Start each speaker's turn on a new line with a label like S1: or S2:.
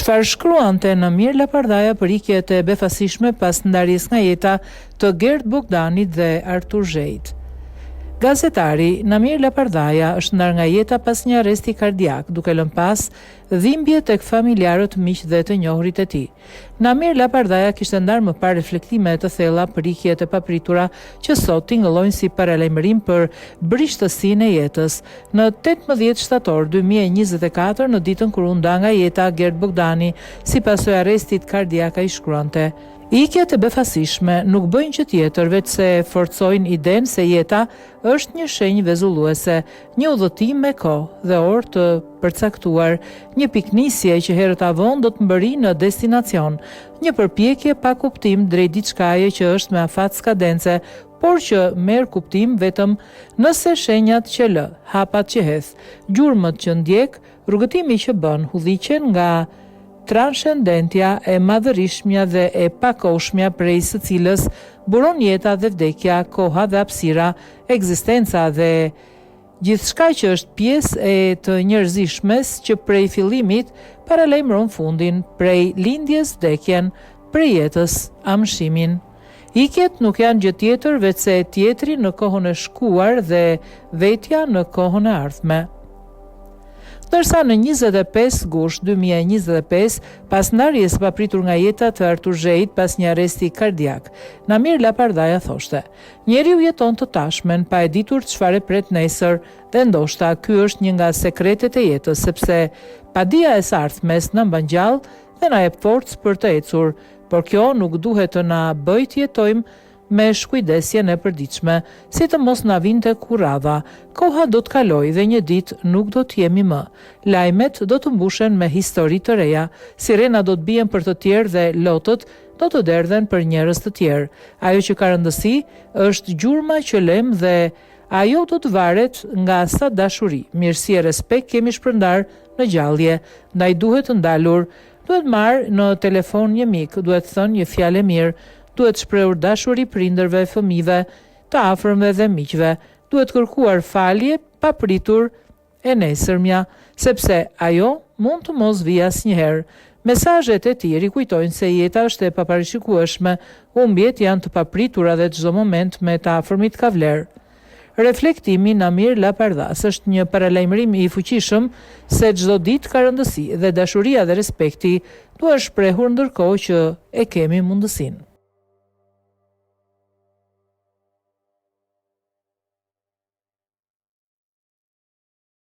S1: Çfarë shkruante Namir Lapardaja për ikjet e befasishme pas ndarjes nga jeta të Gert Bogdanit dhe Artur Zhejt. Gazetari Namir Lapardaja është ndarë nga jeta pas një arresti kardiak, duke lënë pas dhimbje tek familjarët, miq dhe të njohurit e tij. Namir Lapardaja kishte ndarë më parë reflektime të thella për ikjet e papritura që sot tingëllojnë si paralajmërim për brishtësinë e jetës. Në 18 shtator 2024, në ditën kur u nda nga jeta Gert Bogdani, si pasojë arrestit kardiak, ai shkruante: ikjet e befasishme nuk bëjnë që tjetër veç se forcojnë idenë se jeta është një shenjë vezulluese, një udhëtim me kohë dhe orë të përcaktuar, një piknisje që herët avon do të mbëri në destinacion, një përpjekje pa kuptim drejt diçkaje që është me afat skadence, por që merr kuptim vetëm nëse shenjat që lë, hapat që hedh, gjurmët që ndjek, rrugëtimi që bën, udhëhiqen nga transcendentja e madhërishmja dhe e pakoshmja prej së cilës buron jeta dhe vdekja, koha dhe hapësira, ekzistenca dhe gjithçka që është pjesë e të njerëzishmes që prej fillimit paralajmëron fundin, prej lindjes vdekjen, prej jetës amshimin. Ikjet nuk janë gjë tjetër veç se tjetri në kohën e shkuar dhe vetja në kohën e ardhme. Ndërsa në 25 gusht 2025, pas ndarjes papritur nga jeta të Artur Zhejt pas një arresti kardiak, Namir Lapardaja thoshte: njeriu jeton të tashmen pa e ditur çfarë pret nesër, dhe ndoshta ky është një nga sekretet e jetës, sepse padia e së ardhmes na mban gjallë dhe na jep forcë për të ecur, por kjo nuk duhet të na bëjë të jetojmë me shkujdesjen e përditshme, si të mos na vinte kurradha. Koha do të kalojë dhe një ditë nuk do të jemi më. Lajmet do të mbushen me histori të reja, sirena do të bien për të tjerë dhe lotët do të derdhen për njerëz të tjerë. Ajo që ka rëndësi është gjurma që lëm dhe ajo do të varet nga sa dashuri, mirësi e respekt kemi shpërndar në gjallje, ndaj duhet të ndalur, duhet marrë në telefon një mik, duhet thënë një fjalë mirë, duhet shprehur dashuri prindërve, fëmijëve, të afërmve dhe miqve, duhet kërkuar falje pa pritur e nesërmja, sepse ajo mund të mos vijë asnjëherë. Mesazhet e tij rikujtojnë se jeta është e paparashikueshme, humbjet janë të papritura dhe çdo moment me të afërmit ka vlerë. Reflektimi Namir Lapardas është një paralajmërim i fuqishëm se çdo ditë ka rëndësi dhe dashuria dhe respekti duhet shprehur ndërkohë që e kemi mundësinë.